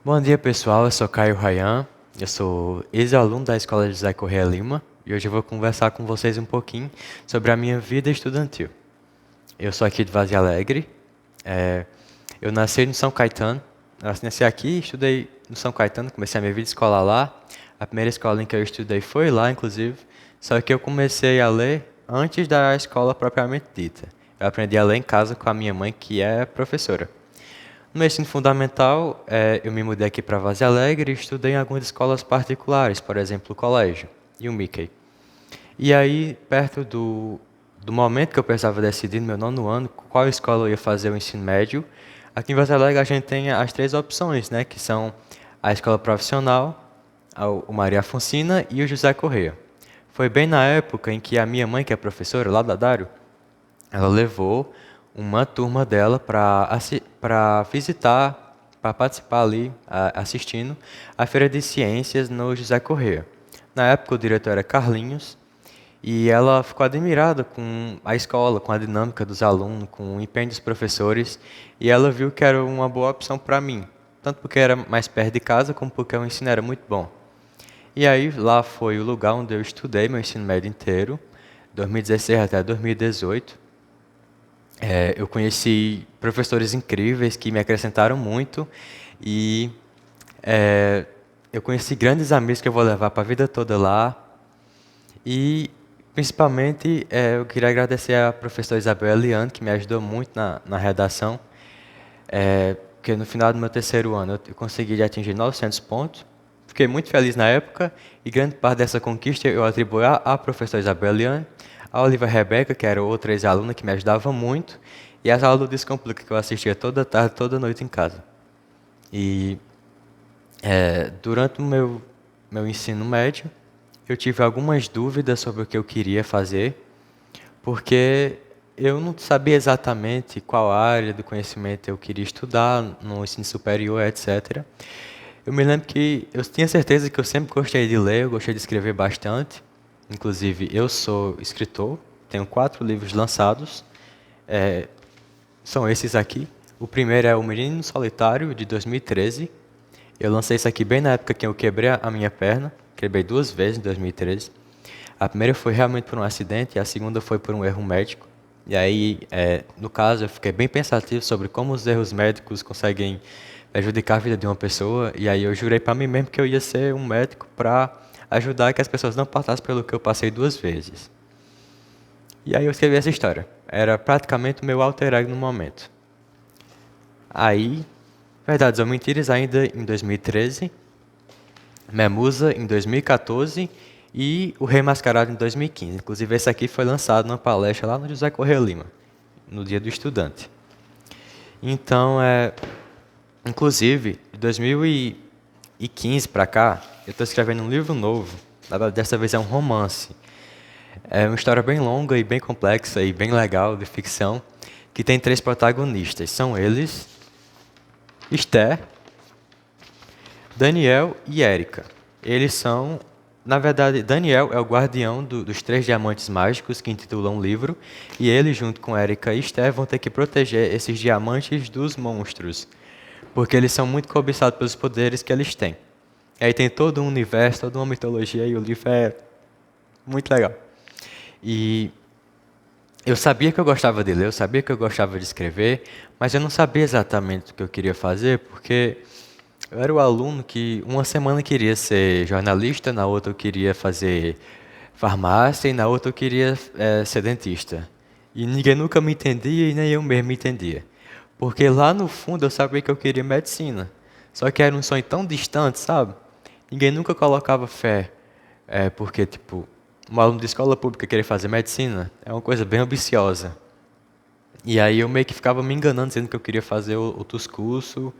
Bom dia, pessoal. Eu sou Caio Rayan. Eu sou ex-aluno da Escola José Corrêa Lima e hoje eu vou conversar com vocês um pouquinho sobre a minha vida estudantil. Eu sou aqui de Vazia Alegre. É, eu nasci no São Caetano. Nasci aqui, estudei no São Caetano, comecei a minha vida escolar lá. A primeira escola em que eu estudei foi lá, inclusive. Só que eu comecei a ler antes da escola propriamente dita. Eu aprendi a ler em casa com a minha mãe, que é professora. No ensino fundamental, eu me mudei aqui para Vazia Alegre e estudei em algumas escolas particulares, por exemplo, o colégio e o Mickey. E aí, perto do momento que eu precisava decidir no meu nono ano qual escola eu ia fazer o ensino médio, aqui em Vazia Alegre a gente tem as três opções, né, que são a escola profissional, o Maria Afonsina e o José Corrêa. Foi bem na época em que a minha mãe, que é professora lá da Dário, ela levou uma turma dela para visitar, para participar ali, assistindo a Feira de Ciências no José Corrêa. Na época o diretor era Carlinhos e ela ficou admirada com a escola, com a dinâmica dos alunos, com o empenho dos professores e ela viu que era uma boa opção para mim, tanto porque era mais perto de casa como porque o ensino era muito bom. E aí lá foi o lugar onde eu estudei meu ensino médio inteiro, 2016 até 2018. Eu conheci professores incríveis que me acrescentaram muito e é, eu conheci grandes amigos que eu vou levar para a vida toda lá. E principalmente eu queria agradecer à professora Isabel Eliane, que me ajudou muito na redação, porque no final do meu terceiro ano eu consegui atingir 900 pontos. Fiquei muito feliz na época e grande parte dessa conquista eu atribuo à professora Isabel Eliane, a Oliva Rebeca, que era outra ex-aluna que me ajudava muito, e as aulas do Descomplica que eu assistia toda tarde, toda noite em casa. E durante o meu ensino médio, eu tive algumas dúvidas sobre o que eu queria fazer, porque eu não sabia exatamente qual área do conhecimento eu queria estudar no ensino superior, etc. Eu me lembro que eu tinha certeza que eu sempre gostei de ler, eu gostei de escrever bastante. Inclusive, eu sou escritor, tenho 4 livros lançados, são esses aqui. O primeiro é O Menino Solitário, de 2013. Eu lancei isso aqui bem na época que eu quebrei a minha perna, quebrei 2 vezes em 2013. A primeira foi realmente por um acidente e a segunda foi por um erro médico. E aí, no caso, eu fiquei bem pensativo sobre como os erros médicos conseguem prejudicar a vida de uma pessoa. E aí eu jurei para mim mesmo que eu ia ser um médico para ajudar que as pessoas não passassem pelo que eu passei 2 vezes. E aí eu escrevi essa história. Era praticamente o meu alter ego no momento. Aí, Verdades ou Mentiras ainda em 2013, Memusa em 2014 e O Rei Mascarado em 2015. Inclusive esse aqui foi lançado numa palestra lá no José Correia Lima, no Dia do Estudante. Então, inclusive, de 2015 para cá, eu estou escrevendo um livro novo. Dessa vez é um romance. É uma história bem longa e bem complexa e bem legal de ficção, que tem 3 protagonistas. São eles, Esther, Daniel e Érica. Eles são, na verdade, Daniel é o guardião dos 3 diamantes mágicos que intitulam o livro, e ele, junto com Érica e Esther, vão ter que proteger esses diamantes dos monstros, porque eles são muito cobiçados pelos poderes que eles têm. Aí tem todo um universo, toda uma mitologia, e o livro é muito legal. E eu sabia que eu gostava de ler, eu sabia que eu gostava de escrever, mas eu não sabia exatamente o que eu queria fazer, porque eu era o aluno que uma semana queria ser jornalista, na outra eu queria fazer farmácia e na outra eu queria ser dentista. E ninguém nunca me entendia e nem eu mesmo me entendia. Porque lá no fundo eu sabia que eu queria medicina. Só que era um sonho tão distante, sabe? Ninguém nunca colocava fé. Porque, tipo, um aluno de escola pública querer fazer medicina é uma coisa bem ambiciosa. E aí eu meio que ficava me enganando, dizendo que eu queria fazer outros cursos.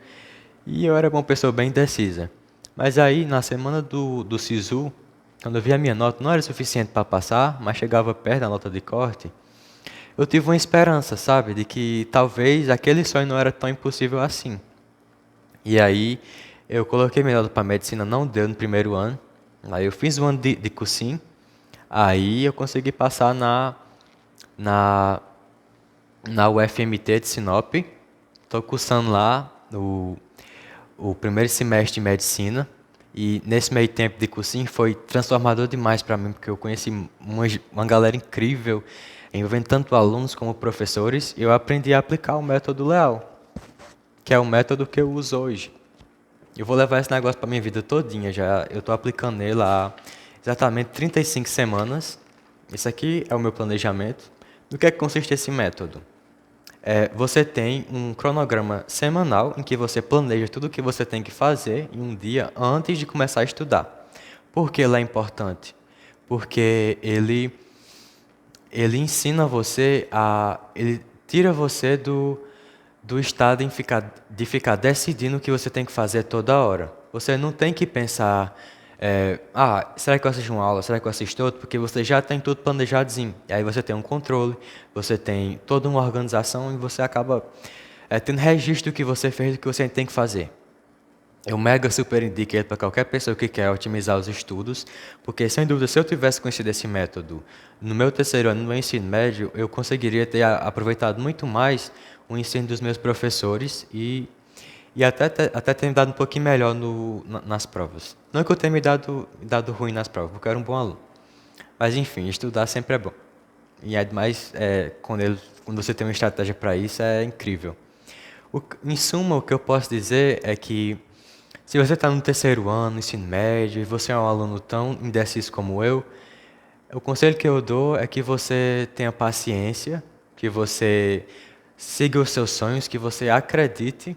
E eu era uma pessoa bem indecisa. Mas aí, na semana do SISU, quando eu vi a minha nota, não era suficiente para passar, mas chegava perto da nota de corte, eu tive uma esperança, sabe, de que talvez aquele sonho não era tão impossível assim. E aí, eu coloquei minha nota para medicina, não deu no primeiro ano. Aí eu fiz um ano de cursinho, aí eu consegui passar na, na UFMT de Sinop. Estou cursando lá o primeiro semestre de medicina. E nesse meio tempo de cursinho foi transformador demais para mim, porque eu conheci uma galera incrível, envolvendo tanto alunos como professores, e eu aprendi a aplicar o método Leal, que é o método que eu uso hoje. Eu vou levar esse negócio para minha vida todinha já. Eu estou aplicando ele há exatamente 35 semanas. Isso aqui é o meu planejamento. No que é que consiste esse método? Você tem um cronograma semanal em que você planeja tudo o que você tem que fazer em um dia antes de começar a estudar. Por que ele é importante? Porque ele ensina você a... Ele tira você do estado de ficar decidindo o que você tem que fazer toda hora. Você não tem que pensar, será que eu assisto uma aula, será que eu assisto outra? Porque você já tem tudo planejadinho. E aí você tem um controle, você tem toda uma organização e você acaba tendo registro do que você fez e do que você tem que fazer. Eu mega super indico ele para qualquer pessoa que quer otimizar os estudos, porque sem dúvida, se eu tivesse conhecido esse método no meu terceiro ano, no meu ensino médio, eu conseguiria ter aproveitado muito mais o ensino dos meus professores e até ter me dado um pouquinho melhor nas provas. Não que eu tenha me dado ruim nas provas, porque eu era um bom aluno. Mas enfim, estudar sempre é bom. E ademais, quando você tem uma estratégia para isso, é incrível. Em suma, o que eu posso dizer é que se você está no terceiro ano, ensino médio, e você é um aluno tão indeciso como eu, o conselho que eu dou é que você tenha paciência, que você siga os seus sonhos, que você acredite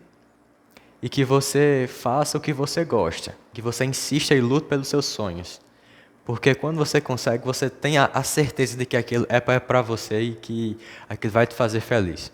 e que você faça o que você gosta, que você insista e lute pelos seus sonhos. Porque quando você consegue, você tem a certeza de que aquilo é para você e que aquilo vai te fazer feliz.